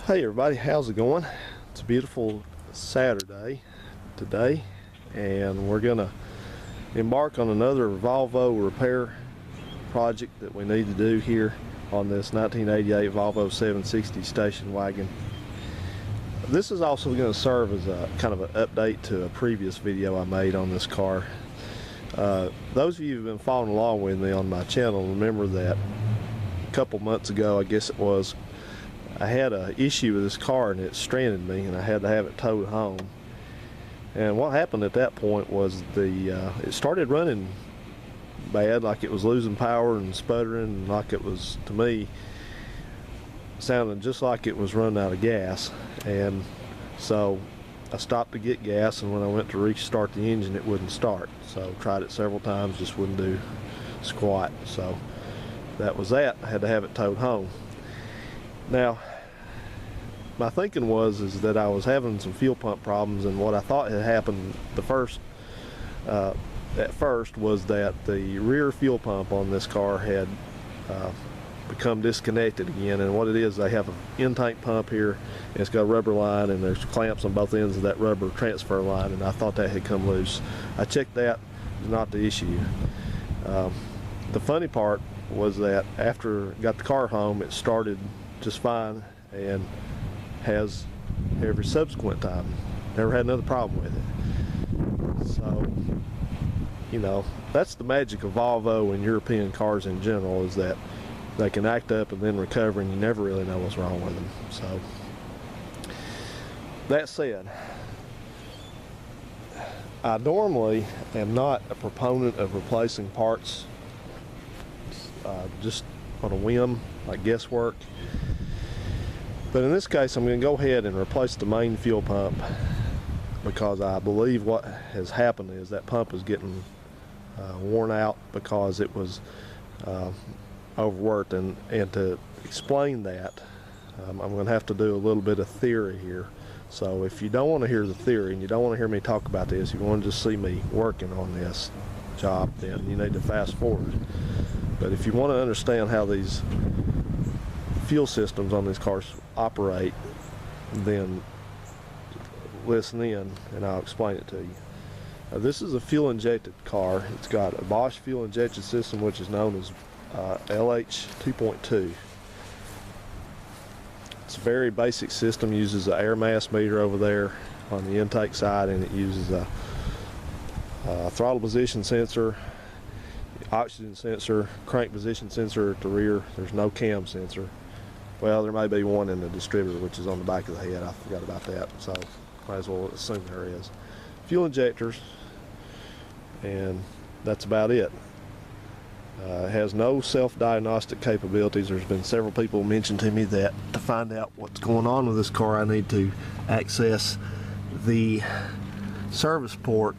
Hey everybody, how's it going? It's a beautiful Saturday today, and we're gonna embark on another Volvo repair project that we need to do here on this 1988 Volvo 760 station wagon. This is also going to serve as a kind of an update to a previous video I made on this car. Those of you who've been following along with me on my channel remember that a couple months ago, I guess it was, I had an issue with this car and it stranded me and I had to have it towed home. And what happened at that point was it started running bad, like it was losing power and sputtering, and like it was, to me, sounding just like it was running out of gas. And so I stopped to get gas, and when I went to restart the engine it wouldn't start. So tried it several times, just wouldn't do squat. So that was that. I had to have it towed home. Now, my thinking is that I was having some fuel pump problems, and what I thought had happened at first was that the rear fuel pump on this car had become disconnected again. And what it is, they have an in-tank pump here, and it's got a rubber line, and there's clamps on both ends of that rubber transfer line, and I thought that had come loose. I checked that, not the issue. The funny part was that after I got the car home, it started just fine and has every subsequent time. Never had another problem with it. So, you know, that's the magic of Volvo and European cars in general, is that they can act up and then recover, and you never really know what's wrong with them. So, that said, I normally am not a proponent of replacing parts just on a whim, like guesswork. But in this case, I'm going to go ahead and replace the main fuel pump, because I believe what has happened is that pump is getting worn out because it was overworked. And to explain that, I'm going to have to do a little bit of theory here. So if you don't want to hear the theory and you don't want to hear me talk about this, you want to just see me working on this job, then you need to fast forward. But if you want to understand how these fuel systems on these cars operate, then listen in and I'll explain it to you. This is a fuel injected car. It's got a Bosch fuel injection system, which is known as LH 2.2. It's a very basic system. Uses an air mass meter over there on the intake side, and it uses a throttle position sensor, oxygen sensor, crank position sensor at the rear. There's no cam sensor. Well, there may be one in the distributor, which is on the back of the head. I forgot about that, so might as well assume there is. Fuel injectors, and that's about it. It has no self-diagnostic capabilities. There's been several people mention to me that to find out what's going on with this car, I need to access the service port,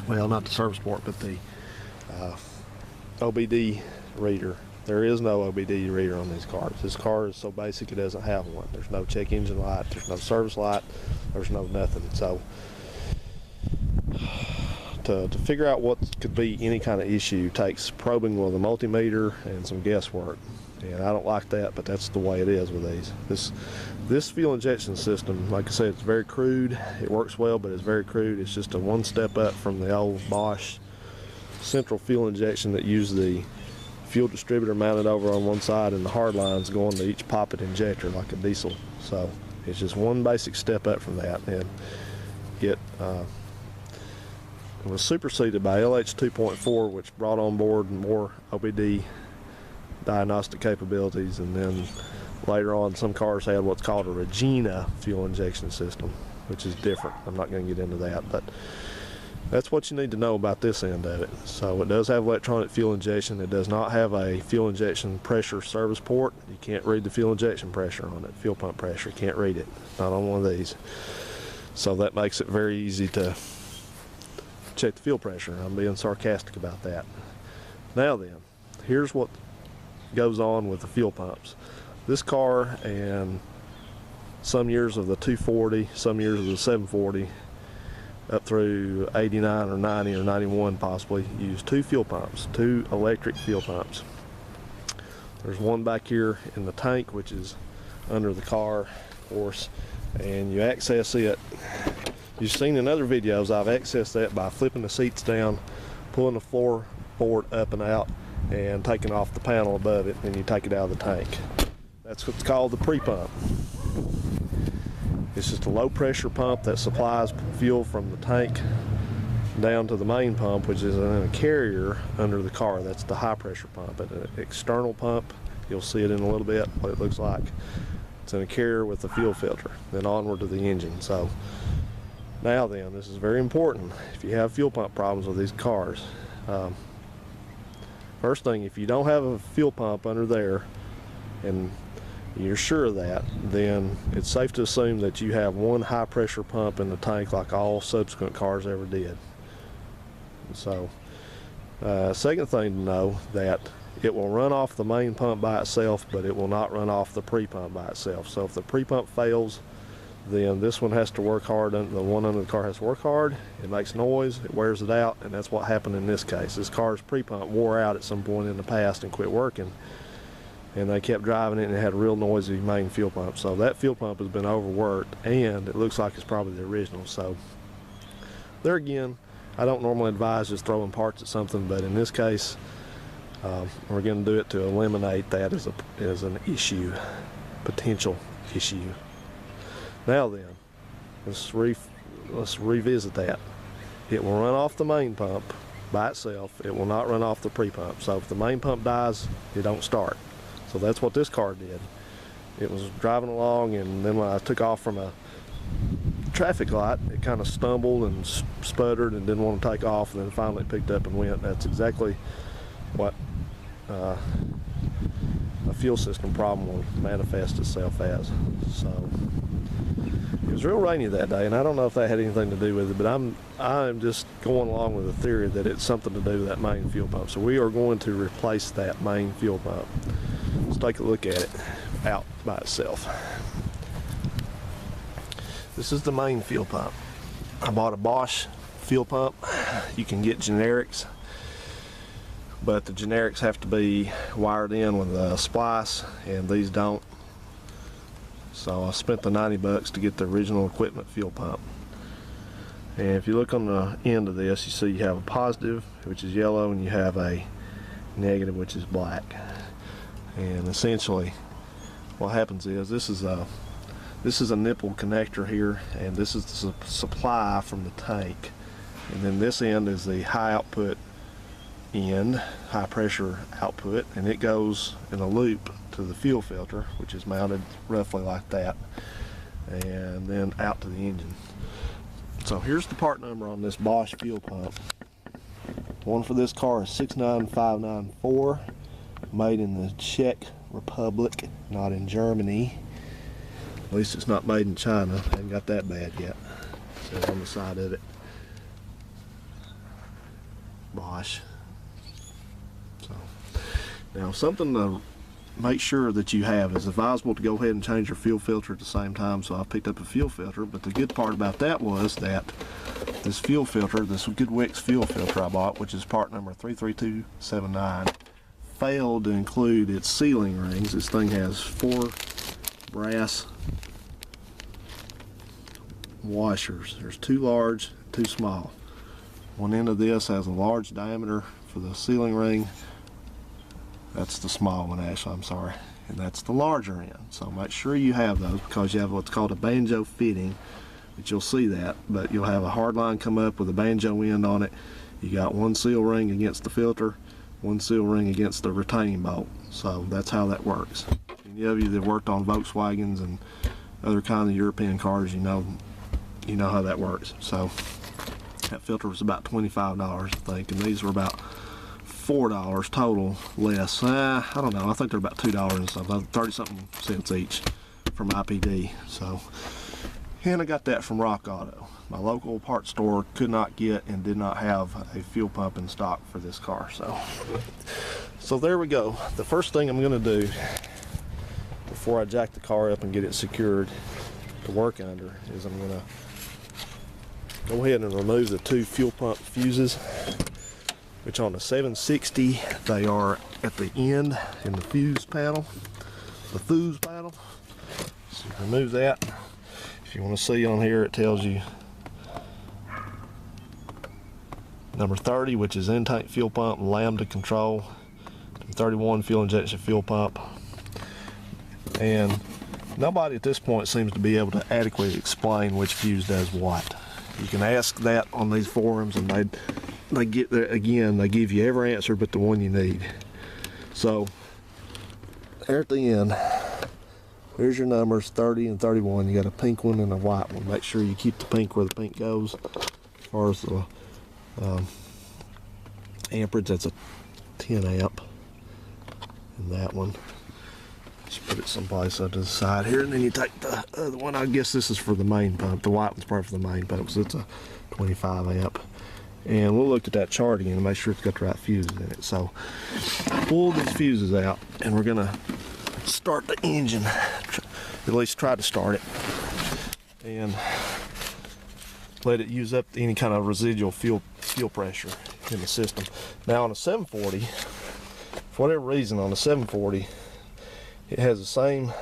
well, not the service port, but the OBD reader. There is no OBD reader on these cars. This car is so basic it doesn't have one. There's no check engine light, there's no service light, there's no nothing. So to figure out what could be any kind of issue takes probing with a multimeter and some guesswork. And I don't like that, but that's the way it is with these. This fuel injection system, like I said, it's very crude. It works well, but it's very crude. It's just a one step up from the old Bosch central fuel injection that used the fuel distributor mounted over on one side and the hard lines going to each poppet injector like a diesel. So it's just one basic step up from that, and it was superseded by LH 2.4, which brought on board more OBD diagnostic capabilities, and then later on some cars had what's called a Regina fuel injection system, which is different. I'm not going to get into that, but that's what you need to know about this end of it. So it does have electronic fuel injection. It does not have a fuel injection pressure service port. You can't read the fuel injection pressure on it, fuel pump pressure. You can't read it, not on one of these. So that makes it very easy to check the fuel pressure. I'm being sarcastic about that. Now then, here's what goes on with the fuel pumps. This car and some years of the 240, some years of the 740, up through 89 or 90 or 91 possibly, used two fuel pumps, two electric fuel pumps. There's one back here in the tank, which is under the car, of course, and you access it. You've seen in other videos I've accessed that by flipping the seats down, pulling the floorboard up and out, and taking off the panel above it, and you take it out of the tank. That's what's called the pre-pump. It's just a low pressure pump that supplies fuel from the tank down to the main pump, which is in a carrier under the car. That's the high pressure pump. An external pump, you'll see it in a little bit what it looks like. It's in a carrier with a fuel filter, then onward to the engine. So now then, this is very important if you have fuel pump problems with these cars. First thing, if you don't have a fuel pump under there and you're sure of that, then it's safe to assume that you have one high pressure pump in the tank like all subsequent cars ever did. So second thing to know, that it will run off the main pump by itself, but it will not run off the pre-pump by itself. So if the pre-pump fails, then this one has to work hard, and the one under the car has to work hard. It makes noise, it wears it out, and that's what happened in this case. This car's pre-pump wore out at some point in the past and quit working, and they kept driving it and it had a real noisy main fuel pump. So that fuel pump has been overworked, and it looks like it's probably the original. So there again, I don't normally advise just throwing parts at something, but in this case, we're going to do it to eliminate that as an issue, potential issue. Now then, let's revisit that. It will run off the main pump by itself. It will not run off the pre-pump. So if the main pump dies, it don't start. So that's what this car did. It was driving along, and then when I took off from a traffic light, it kind of stumbled and sputtered and didn't want to take off, and then finally picked up and went. That's exactly what a fuel system problem will manifest itself as. So it was real rainy that day, and I don't know if that had anything to do with it, but I'm just going along with the theory that it's something to do with that main fuel pump. So we are going to replace that main fuel pump. Let's take a look at it out by itself. This is the main fuel pump. I bought a Bosch fuel pump. You can get generics, but the generics have to be wired in with a splice, and these don't. So I spent the 90 bucks to get the original equipment fuel pump. And if you look on the end of this, you see you have a positive, which is yellow, and you have a negative, which is black. And essentially what happens is this is a nipple connector here, and this is the supply from the tank, and then this end is the high output end, high pressure output, and it goes in a loop to the fuel filter, which is mounted roughly like that, and then out to the engine. So here's the part number on this Bosch fuel pump. One for this car is 69594, made in the Czech Republic, not in Germany. At least it's not made in China. I haven't got that bad yet. It says on the side of it, Bosch. So now, something to make sure that you have is advisable to go ahead and change your fuel filter at the same time. So I picked up a fuel filter, but the good part about that was that this fuel filter, this Goodwix fuel filter I bought, which is part number 33279, failed to include its sealing rings. This thing has 4 brass washers. There's 2 large, 2 small. One end of this has a large diameter for the sealing ring. That's the small one, actually, I'm sorry. And that's the larger end. So make sure you have those, because you have what's called a banjo fitting, which you'll see that, but you'll have a hard line come up with a banjo end on it. You got 1 seal ring against the filter, 1 seal ring against the retaining bolt. So that's how that works. Any of you that worked on Volkswagens and other kinds of European cars, you know how that works. So that filter was about $25, I think, and these were about $4 total less. I don't know, I think they're about $2 and something, 30-something cents each from IPD. So, and I got that from Rock Auto. My local parts store could not get and did not have a fuel pump in stock for this car. So there we go. The first thing I'm going to do before I jack the car up and get it secured to work under is I'm going to go ahead and remove the 2 fuel pump fuses. which on the 760 they are at the end in the fuse panel. The fuse panel. So remove that. If you want to see on here, it tells you number 30, which is intake fuel pump and lambda control. 31, fuel injection fuel pump. And nobody at this point seems to be able to adequately explain which fuse does what. You can ask that on these forums, and they get there again. They give you every answer but the one you need. So there at the end, there's your numbers 30 and 31. You got a pink one and a white one. Make sure you keep the pink where the pink goes. As far as the amperage, that's a 10 amp. And that one, just put it someplace to the side here, and then you take the other one. I guess this is for the main pump. The white one's probably for the main pump, so it's a 25 amp. And we'll look at that chart again and make sure it's got the right fuses in it. So pull these fuses out, and we're gonna start the engine, at least try to start it, and let it use up any kind of residual fuel pressure in the system. Now on a 740, for whatever reason, on the 740, it has the same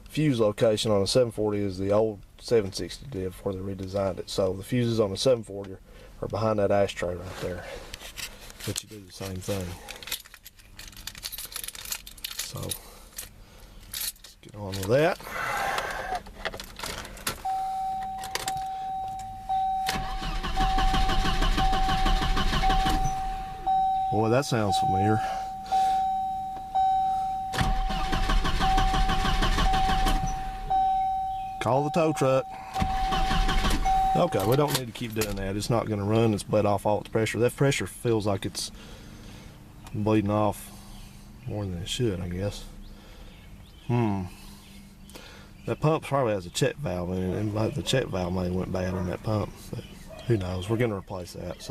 fuse location on a 740 as the old 760 did before they redesigned it. So the fuses on the 740 are behind that ashtray right there. But you do the same thing. So let's get on with that. Boy, that sounds familiar. Call the tow truck. Okay, we don't need to keep doing that. It's not going to run. It's bled off all its pressure. That pressure feels like it's bleeding off more than it should, I guess. That pump probably has a check valve in it. And the check valve may have went bad on that pump, but who knows? We're going to replace that.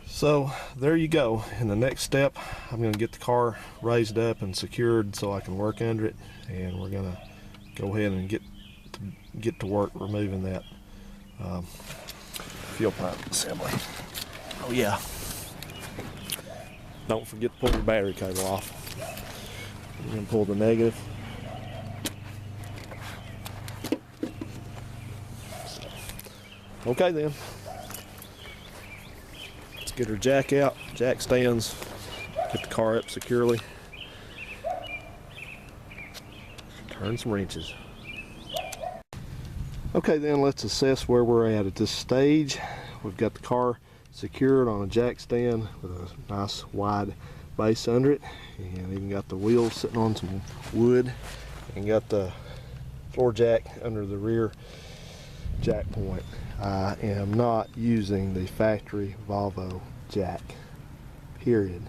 So there you go. In the next step, I'm going to get the car raised up and secured so I can work under it, and we're going to go ahead and get to work removing that fuel pipe assembly. Oh yeah, don't forget to pull your battery cable off. You're going to pull the negative. Okay then, let's get our jack out, jack stands, get the car up securely, turn some wrenches. Okay then, let's assess where we're at this stage. We've got the car secured on a jack stand with a nice wide base under it, and even got the wheels sitting on some wood, and got the floor jack under the rear jack point. I am not using the factory Volvo jack, period.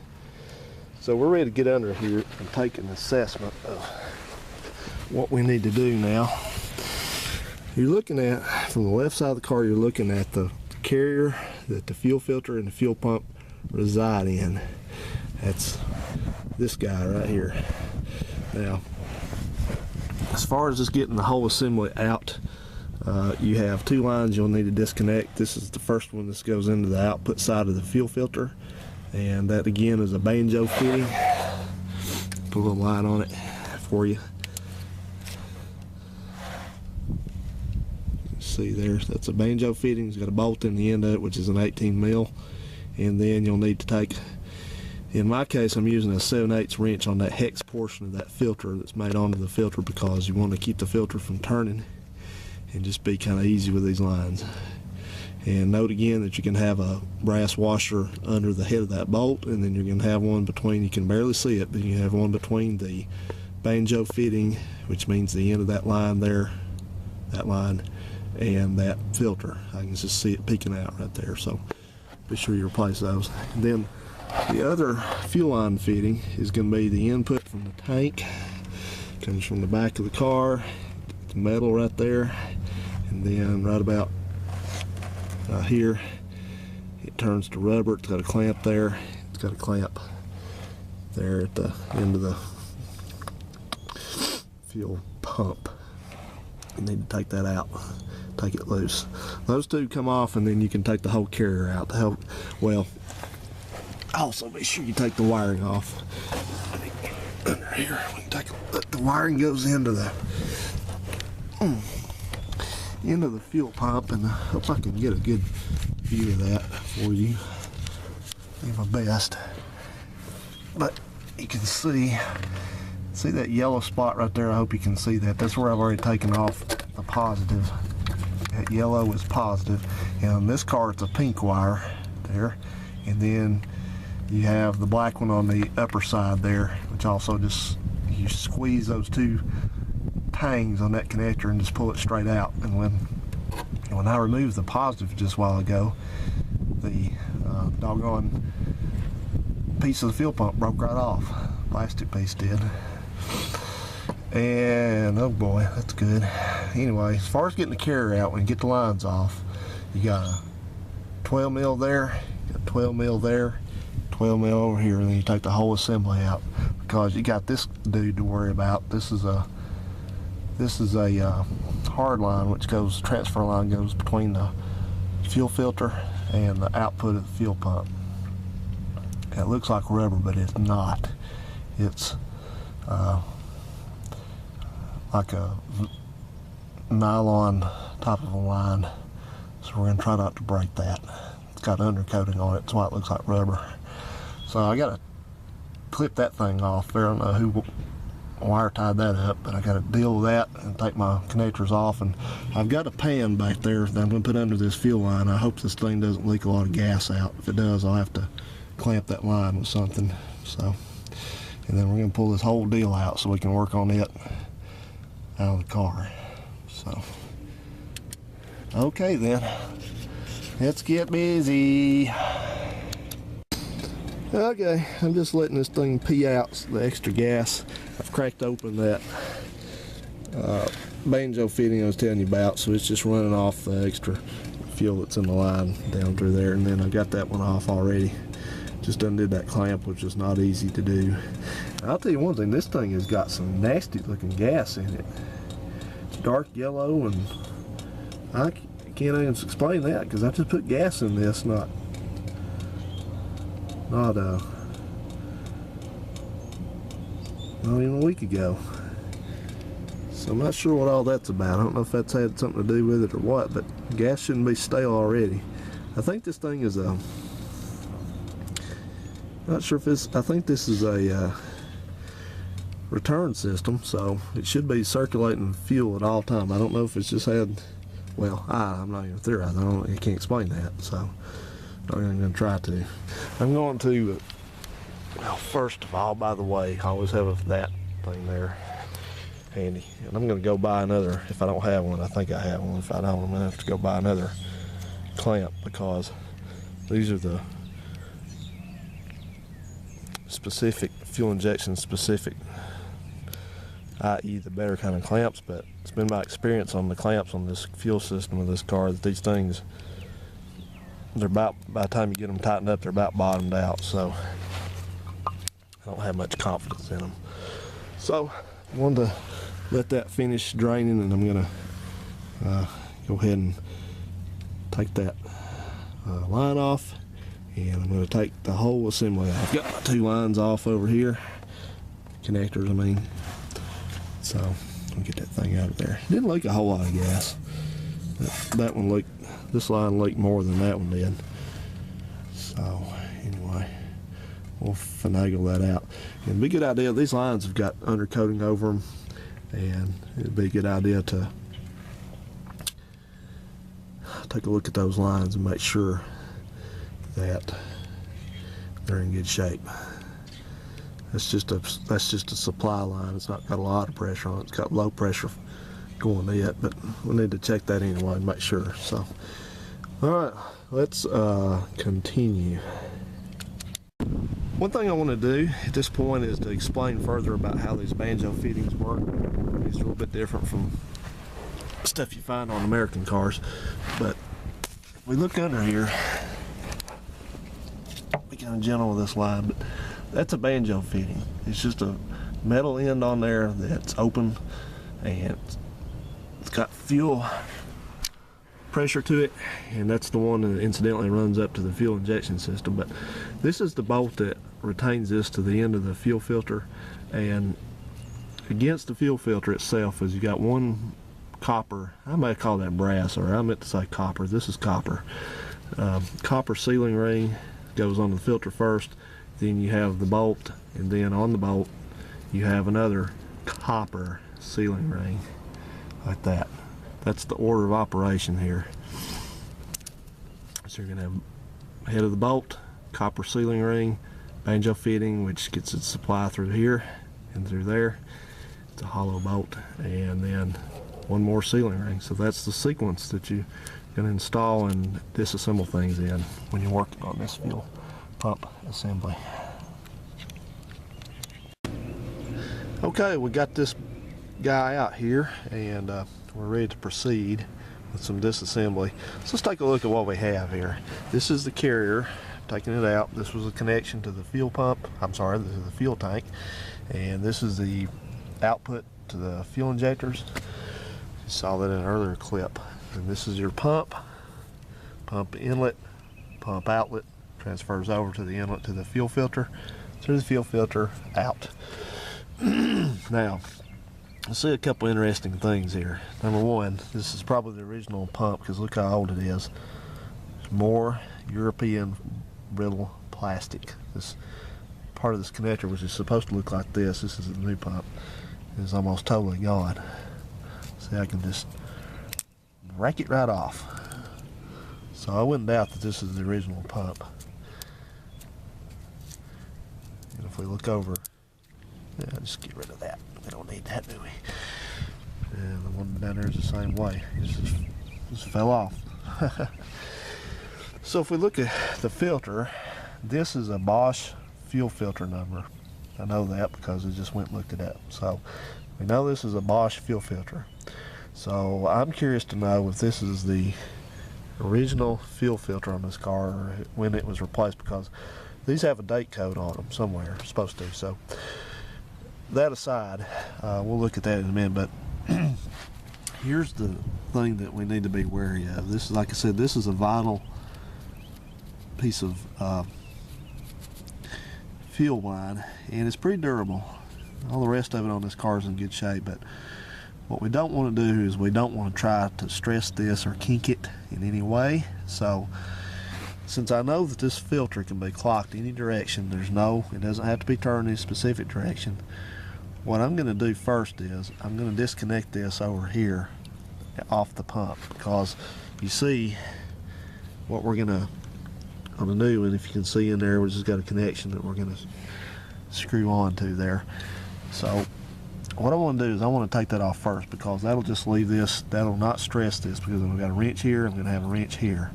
So we're ready to get under here and take an assessment of what we need to do now. You're looking at, from the left side of the car, you're looking at the carrier that the fuel filter and the fuel pump reside in. That's this guy right here. Now, as far as just getting the whole assembly out, you have two lines you'll need to disconnect. This is the first one. This goes into the output side of the fuel filter, and that again is a banjo fitting. Put a little light on it for you. See there, that's a banjo fitting. It's got a bolt in the end of it, which is an 18 mil, and then you'll need to take, in my case I'm using a 7/8 wrench on that hex portion of that filter that's made onto the filter, because you want to keep the filter from turning and just be kind of easy with these lines. And note again that you can have a brass washer under the head of that bolt, and then you're going to have one between, you can barely see it, but you have one between the banjo fitting, which means the end of that line there, that line, and that filter. I can just see it peeking out right there, so be sure you replace those. And then the other fuel line fitting is going to be the input from the tank. Comes from the back of the car, the metal right there, and then right about here it turns to rubber. It's got a clamp there, it's got a clamp there at the end of the fuel pump. You need to take that out, take it loose. Those two come off, and then you can take the whole carrier out. Well, Also, make sure you take the wiring off. Under here, the wiring goes into the fuel pump, and I hope I can get a good view of that for you. Do my best, but you can see that yellow spot right there. I hope you can see that. That's where I've already taken off the positive. That yellow is positive, and on this car it's a pink wire there, and then you have the black one on the upper side there, which also just, you squeeze those two tangs on that connector and just pull it straight out. And when I removed the positive just a while ago, the doggone piece of the fuel pump broke right off. Plastic piece did. And oh boy, that's good. Anyway, as far as getting the carrier out, when you get the lines off, you got a 12 mil there, you got 12 mil there, 12 mil over here, and then you take the whole assembly out, because you got this dude to worry about. This is a hard line, which goes, transfer line goes between the fuel filter and the output of the fuel pump. It looks like rubber, but it's not. It's like a nylon type of a line, so we're going to try not to break that. It's got undercoating on it, that's why it looks like rubber. So I got to clip that thing off there. I don't know who wire tied that up, but I got to deal with that and take my connectors off. And I've got a pan back there that I'm going to put under this fuel line. I hope this thing doesn't leak a lot of gas out. If it does, I'll have to clamp that line with something. So, and then we're going to pull this whole deal out so we can work on it out of the car. So, okay then, let's get busy. Okay, I'm just letting this thing pee out the extra gas. I've cracked open that banjo fitting I was telling you about, so it's just running off the extra fuel that's in the line down through there, and then I got that one off already. Just undid that clamp, which is not easy to do. And I'll tell you one thing, this thing has got some nasty looking gas in it. It's dark yellow, and I can't even explain that because I just put gas in this not even a week ago. So I'm not sure what all that's about. I don't know if that's had something to do with it or what, but gas shouldn't be stale already. I think this thing is a, not sure if it's, I think this is a return system, so it should be circulating fuel at all time. I don't know if it's just had, well, I'm not even theorizing. I can't explain that, so I'm not even going to try to. I'm going to, well, first of all, by the way, I always have that thing there handy. And I'm going to go buy another, if I don't have one. I think I have one. If I don't, I'm going to have to go buy another clamp, because these are the specific, fuel injection specific, i.e. the better kind of clamps. But it's been my experience on the clamps on this fuel system of this car that these things, they're about, by the time you get them tightened up, they're about bottomed out. So I don't have much confidence in them. So I wanted to let that finish draining, and I'm going to go ahead and take that line off, and I'm going to take the whole assembly off. I've got my two lines off over here, connectors I mean. So I'll get that thing out of there. It didn't leak a whole lot of gas. That one leaked, this line leaked more than that one did. So anyway, we'll finagle that out. It'd be a good idea, these lines have got undercoating over them, and it'd be a good idea to take a look at those lines and make sure that they're in good shape. That's just a supply line. It's not got a lot of pressure on it. It's got low pressure going to it, but we need to check that anyway and make sure. So, all right, let's continue. One thing I want to do at this point is to explain further about how these banjo fittings work. It's a little bit different from stuff you find on American cars, but if we look under here, be kind of gentle with this line, but that's a banjo fitting. It's just a metal end on there that's open, and it's got fuel pressure to it, and that's the one that incidentally runs up to the fuel injection system. But this is the bolt that retains this to the end of the fuel filter, and against the fuel filter itself is you got one copper, I might call that brass, or I meant to say copper, this is copper. Copper sealing ring goes on the filter first, then you have the bolt, and then on the bolt you have another copper sealing ring like that. That's the order of operation here. So you're going to have head of the bolt, copper sealing ring, banjo fitting, which gets its supply through here and through there. It's a hollow bolt, and then one more sealing ring. So that's the sequence that you're going to install and disassemble things in when you're working on this fuel pump assembly. Okay, we got this guy out here, and we're ready to proceed with some disassembly. So let's take a look at what we have here. This is the carrier, taking it out. This was a connection to the fuel pump, this is the fuel tank, and this is the output to the fuel injectors. You saw that in an earlier clip. And this is your pump inlet, pump outlet, transfers over to the inlet to the fuel filter, through the fuel filter, out. Now, I see a couple interesting things here. Number one, this is probably the original pump, because look how old it is. It's more European brittle plastic. This part of this connector, which is supposed to look like this is the new pump, is almost totally gone. See, I can just break it right off. So I wouldn't doubt that this is the original pump. And if we look over, yeah, just get rid of that. We don't need that, do we? And the one down there is the same way. It just fell off. So if we look at the filter, this is a Bosch fuel filter number. I know that because I just went and looked it up. So we know this is a Bosch fuel filter. So I'm curious to know if this is the original fuel filter on this car or when it was replaced, because these have a date code on them somewhere, supposed to. So that aside, we'll look at that in a minute, but here's the thing that we need to be wary of. This is, like I said, this is a vinyl piece of fuel line, and it's pretty durable. All the rest of it on this car is in good shape, but what we don't want to do is we don't want to try to stress this or kink it in any way. So since I know that this filter can be clocked any direction, it doesn't have to be turned in a specific direction. What I'm going to do first is I'm going to disconnect this over here off the pump, because you see what we're going to do, and if you can see in there, we just got a connection that we're going to screw on to there. So what I want to do is I want to take that off first, because that'll just leave this, that'll not stress this, because we've got a wrench here, I'm going to have a wrench here,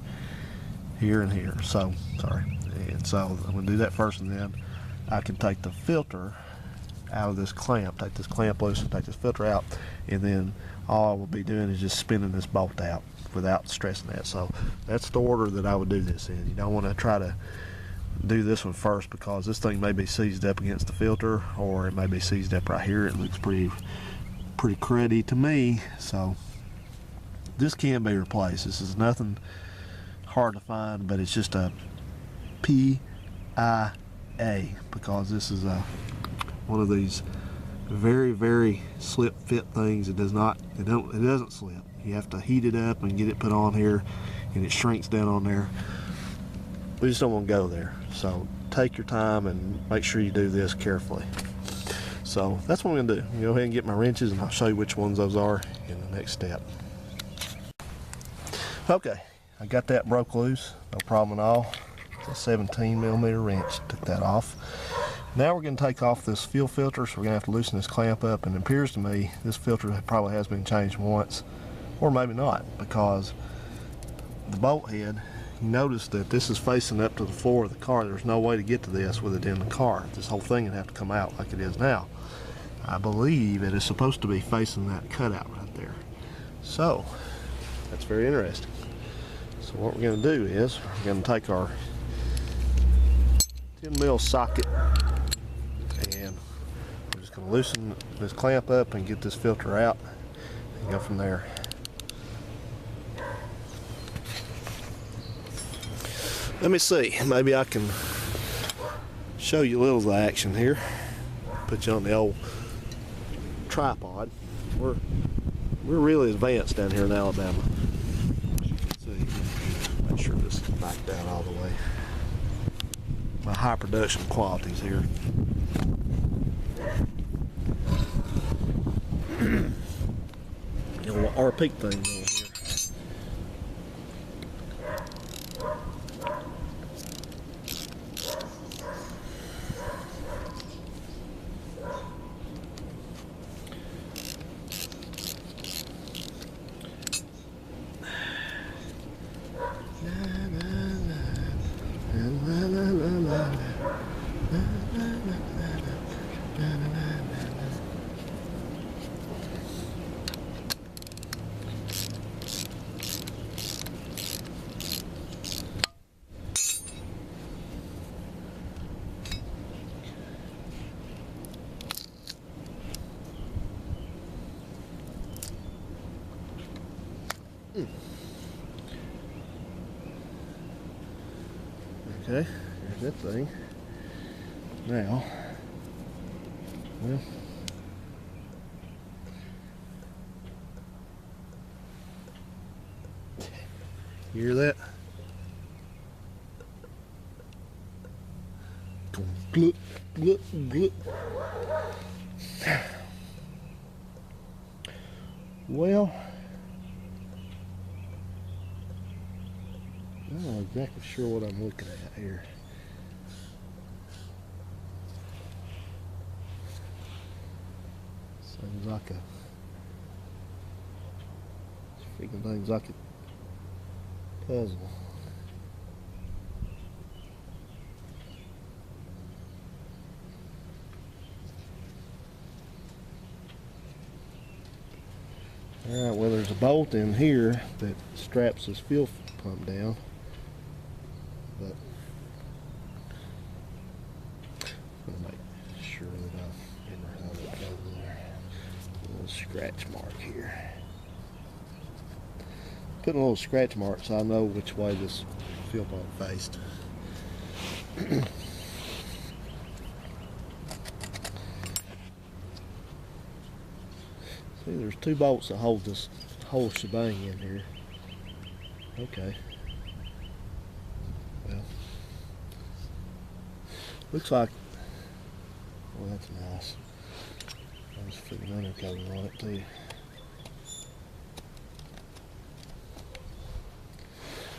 here and here. So, sorry. And so I'm going to do that first, and then I can take the filter out of this clamp, take this clamp loose and take this filter out, and then all I will be doing is just spinning this bolt out without stressing that. So that's the order that I would do this in. You don't want to try to do this one first, because this thing may be seized up against the filter, or it may be seized up right here. It looks pretty cruddy to me. So this can be replaced. This is nothing hard to find, but it's just a PIA, because this is one of these very slip fit things. It doesn't slip. You have to heat it up and get it put on here, and it shrinks down on there. We just don't want to go there. So take your time and make sure you do this carefully. So that's what I'm going to do. I'm going to go ahead and get my wrenches, and I'll show you which ones those are in the next step. Okay, I got that broke loose, no problem at all. It's a 17mm wrench, took that off. Now we're going to take off this fuel filter, so we're going to have to loosen this clamp up, and it appears to me this filter probably has been changed once, or maybe not, because the bolt head, you notice that this is facing up to the floor of the car. There's no way to get to this with it in the car. This whole thing would have to come out like it is now. I believe it is supposed to be facing that cutout right there. So that's very interesting. So what we're going to do is we're going to take our 10mm socket, and we're just going to loosen this clamp up and get this filter out and go from there. Let me see, maybe I can show you a little of the action here. Put you on the old tripod. We're really advanced down here in Alabama. As you can see, make sure this is backed down all the way. My high production qualities here. You know, our peak thing going here. Okay, there's that thing. Now, well, you hear that? Gluck, gluck, gluck. Well, I'm not exactly sure what I'm looking at here. Seems like freaking things like a puzzle. Alright, well, there's a bolt in here that straps this fuel pump down. But I'm gonna make sure that I remember how that goes there. A little scratch mark here. Put a little scratch mark so I know which way this fuel pump faced. See, there's two bolts that hold this whole shebang in here. Okay. Well, looks like, well, that's nice. I just put an undercoating on it too.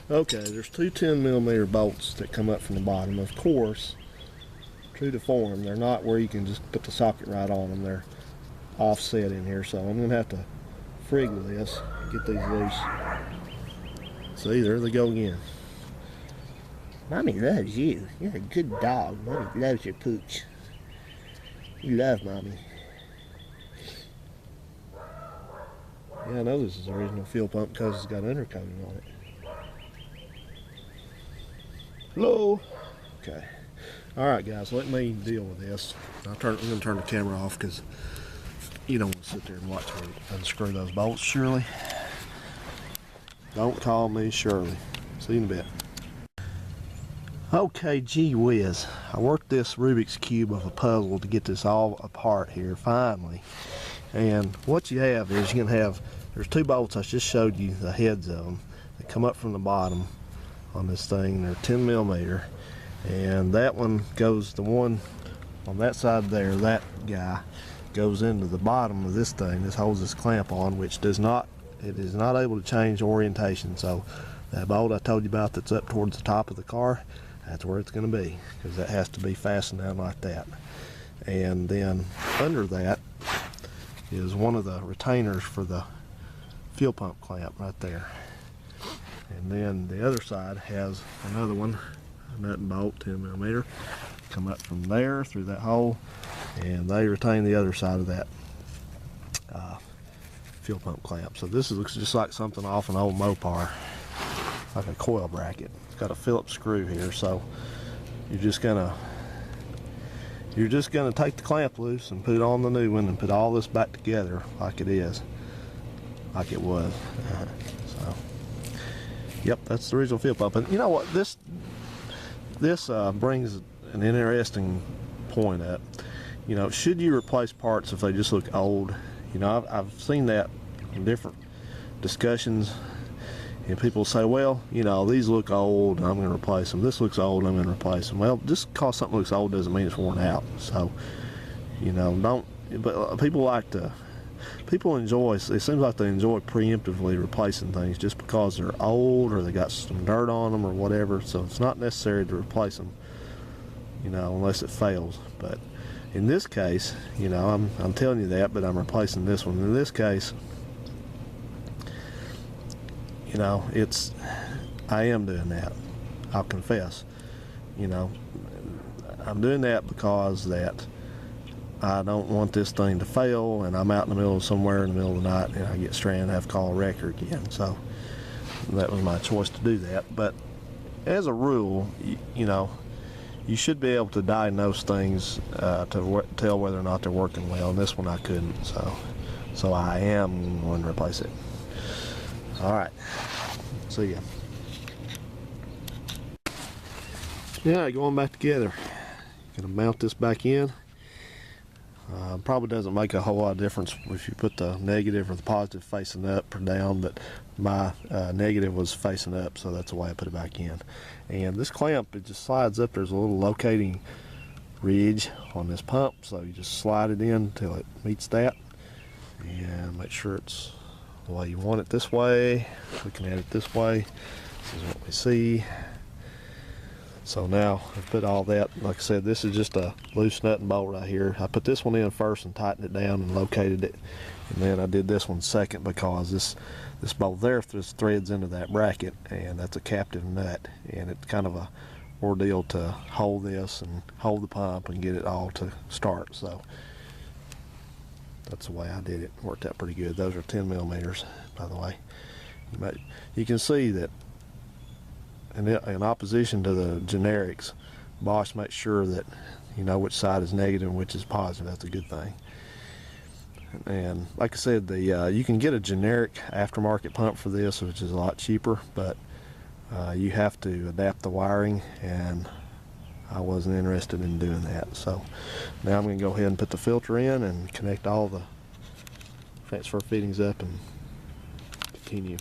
Okay, there's two 10mm bolts that come up from the bottom. Of course, true to form, they're not where you can just put the socket right on them. They're offset in here, so I'm going to have to frig this, get these loose. See, there they go again. Mommy loves you. You're a good dog. Mommy loves your pooch. You love Mommy. Yeah, I know this is the original fuel pump because it's got undercoating on it. Hello. Okay. All right, guys. Let me deal with this. I'm going to turn the camera off because you don't want to sit there and watch me unscrew those bolts. Shirley. Don't call me Shirley. See you in a bit. Okay, gee whiz. I worked this Rubik's Cube of a puzzle to get this all apart here, finally. And what you have is you're going to have, there's two bolts, I just showed you the heads of them. They come up from the bottom on this thing. They're 10mm. And that one goes, the one on that side there, that guy, goes into the bottom of this thing. This holds this clamp on, which does not, it is not able to change orientation. So that bolt I told you about that's up towards the top of the car, that's where it's going to be, because that has to be fastened down like that. And then under that is one of the retainers for the fuel pump clamp right there. And then the other side has another one, a nut and bolt, 10mm, come up from there through that hole, and they retain the other side of that fuel pump clamp. So this looks just like something off an old Mopar, like a coil bracket. It's got a Phillips screw here, so you're just gonna take the clamp loose and put it on the new one and put all this back together like it is, like it was. So, yep, that's the original fuel pump. And you know what? This this brings an interesting point up. You know, should you replace parts if they just look old? You know, I've seen that in different discussions, and people say, well, you know, these look old, I'm going to replace them. This looks old, I'm going to replace them. Well, just because something looks old doesn't mean it's worn out. So, you know, don't. But people enjoy. It seems like they enjoy preemptively replacing things just because they're old or they got some dirt on them or whatever. So it's not necessary to replace them, you know, unless it fails. But in this case, you know, I'm telling you that, but I'm replacing this one. In this case, you know, I am doing that. I'll confess. You know, I'm doing that because that I don't want this thing to fail, and I'm out in the middle of somewhere in the middle of the night, and I get stranded and have to call a wrecker again. So that was my choice to do that. But as a rule, you know, you should be able to diagnose things to tell whether or not they're working well. And this one I couldn't, so I am going to replace it. All right, see ya. Yeah, going back together. Gonna mount this back in. Probably doesn't make a whole lot of difference if you put the negative or the positive facing up or down, but my negative was facing up, so that's the way I put it back in. And this clamp, it just slides up. There's a little locating ridge on this pump, so you just slide it in until it meets that, and make sure it's the way you want it this way. Looking at it this way, this is what we see. So now I've put all that, like I said, this is just a loose nut and bolt right here. I put this one in first and tightened it down and located it, and then I did this one second because this bolt there just threads into that bracket, and that's a captive nut, and it's kind of a ordeal to hold this and hold the pump and get it all to start. So that's the way I did it. Worked out pretty good. Those are 10 millimeters, by the way. But you can see that in opposition to the generics, Bosch makes sure that you know which side is negative and which is positive. That's a good thing. And like I said, you can get a generic aftermarket pump for this, which is a lot cheaper, but you have to adapt the wiring, and I wasn't interested in doing that. So now I'm going to go ahead and put the filter in and connect all the transfer fittings up and continue.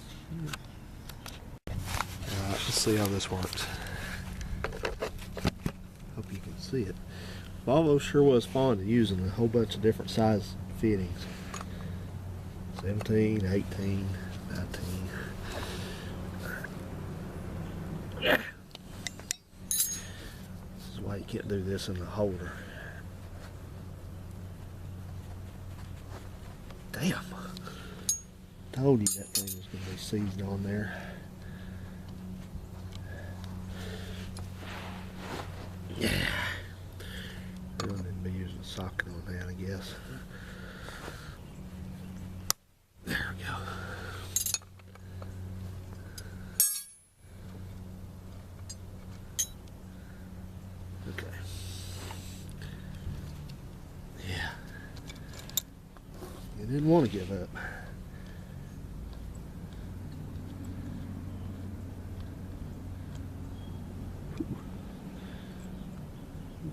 Alright, let's see how this works. Hope you can see it. Volvo sure was fond of using a whole bunch of different size fittings. 17, 18, 19. This is why you can't do this in the holder. Damn. Told you that thing was going to be seized on there. Yeah. Really didn't be using a socket on that, I guess. There we go. Okay. Yeah. You didn't want to give up.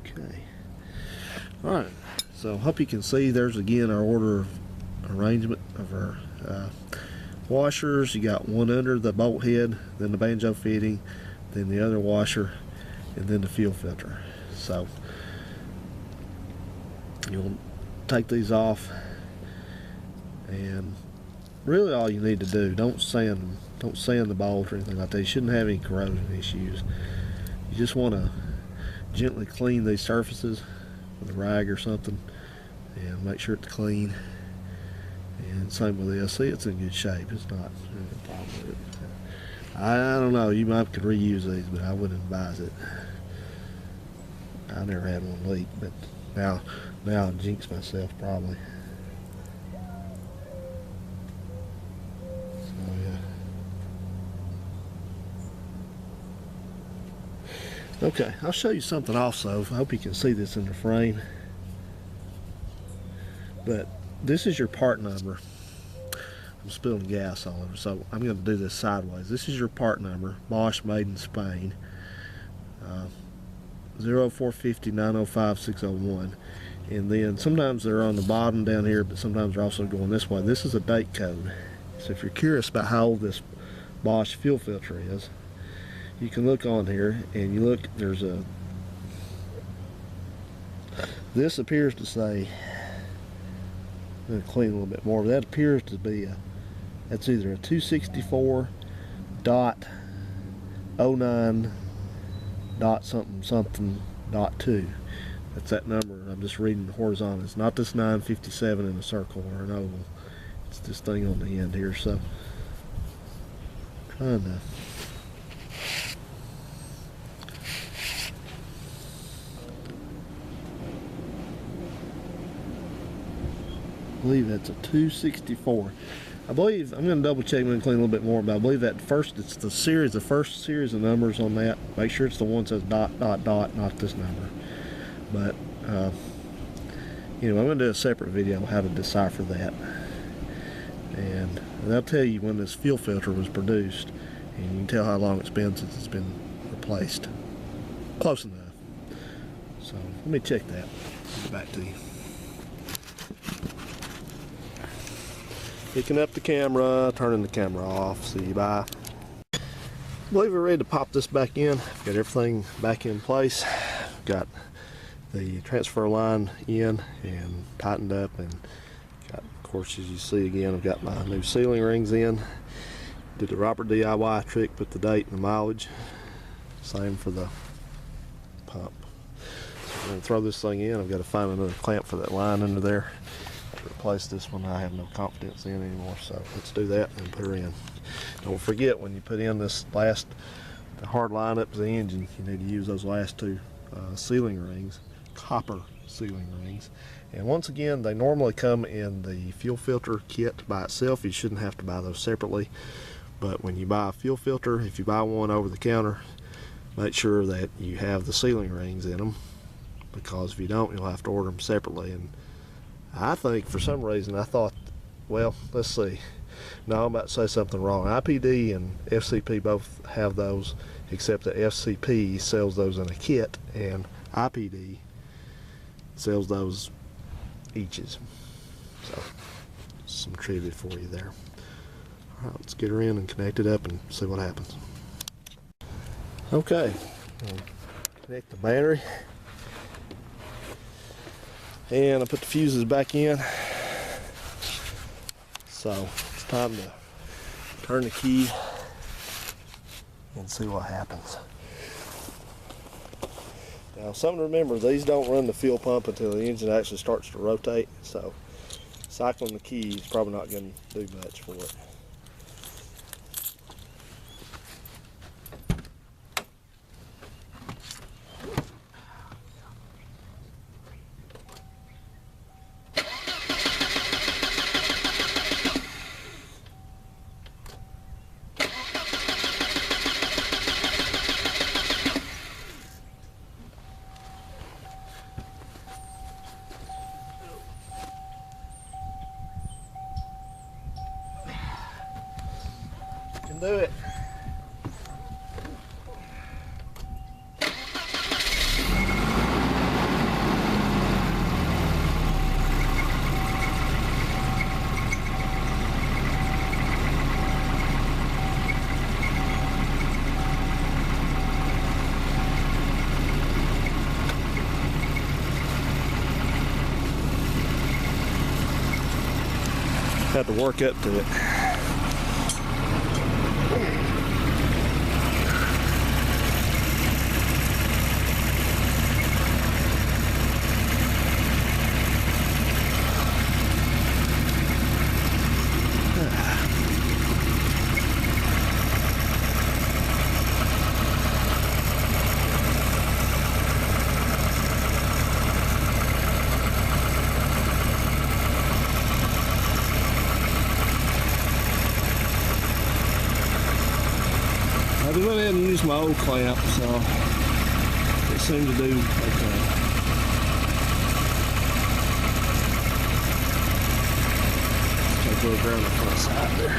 Okay. Alright, so hope you can see there's again our order of arrangement of our washers. You got one under the bolt head, then the banjo fitting, then the other washer, and then the fuel filter. So you'll take these off, and really all you need to do, don't sand the bolt or anything like that. You shouldn't have any corrosion issues. You just want to gently clean these surfaces with a rag or something and make sure it's clean. And same with this. See, it's in good shape. It's not a problem with it. I don't know, you might could reuse these, but I wouldn't advise it. I never had one leak, but now I jinx myself probably. So yeah. Okay, I'll show you something also. I hope you can see this in the frame. But this is your part number. I'm spilling gas all over, so I'm going to do this sideways. This is your part number, Bosch, made in Spain. 0450 905 601. And then sometimes they're on the bottom down here, but sometimes they're also going this way. This is a date code. So if you're curious about how old this Bosch fuel filter is, you can look on here and you look, there's a, this appears to say, I'm going to clean a little bit more, but that appears to be a, that's either a 264.09 dot something something dot 2. That's that number. I'm just reading horizontal. It's not this 957 in a circle or an oval. It's this thing on the end here. So trying to I believe that's a 264. I believe, I'm going to double check and clean a little bit more, but I believe that first, it's the series, the first series of numbers on that. Make sure it's the one that says dot, dot, dot, not this number. But, you know, I'm going to do a separate video on how to decipher that. And I'll tell you when this fuel filter was produced, and you can tell how long it's been since it's been replaced. Close enough. So, let me check that. I'll get back to you. Picking up the camera, turning the camera off, see you bye. I believe we're ready to pop this back in. Got everything back in place. Got the transfer line in and tightened up, and got, of course, as you see again, I've got my new sealing rings in. Did the Robert DIY trick, put the date and the mileage. Same for the pump. So we're going to throw this thing in. I've got to find another clamp for that line under there. Replace this one I have no confidence in anymore, so let's do that and put her in. Don't forget, when you put in this last hard line up to the engine, you need to use those last two sealing rings, copper sealing rings. And once again, they normally come in the fuel filter kit by itself. You shouldn't have to buy those separately, but when you buy a fuel filter, if you buy one over the counter, make sure that you have the sealing rings in them, because if you don't, you'll have to order them separately. And I think for some reason I thought, well, let's see. No, I'm about to say something wrong. IPD and FCP both have those, except that FCP sells those in a kit and IPD sells those eaches. So, some trivia for you there. All right, let's get her in and connect it up and see what happens. Okay, connect the battery. And I put the fuses back in. So it's time to turn the key and see what happens. Now, something to remember, these don't run the fuel pump until the engine actually starts to rotate. So cycling the key is probably not going to do much for it. Do it. Had to work up to it. I just went ahead and used my old clamp, so it seemed to do okay. Take a look around the front side there.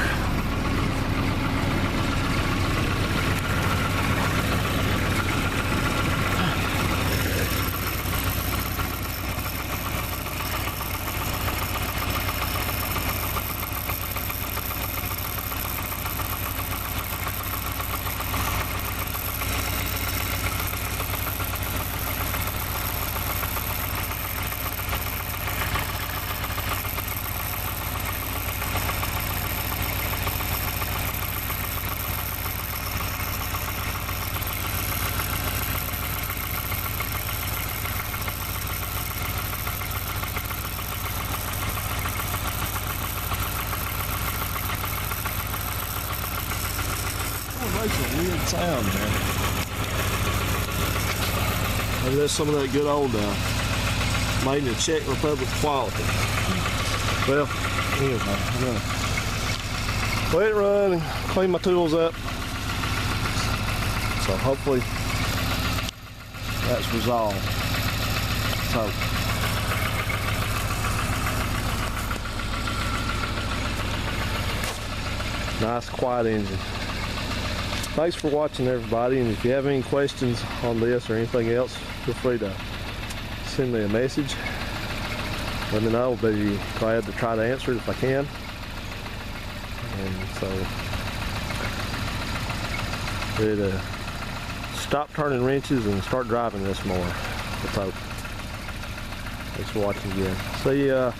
makes a weird sound, man. Maybe that's some of that good old made in the Czech Republic quality. Well, anyway, I'm gonna let it run and clean my tools up. So hopefully that's resolved. So nice quiet engine. Thanks for watching, everybody, and if you have any questions on this or anything else, feel free to send me a message. Let me know. I'll be glad to try to answer it if I can. And so ready to stop turning wrenches and start driving this more. Let's hope. Thanks for watching again. See ya.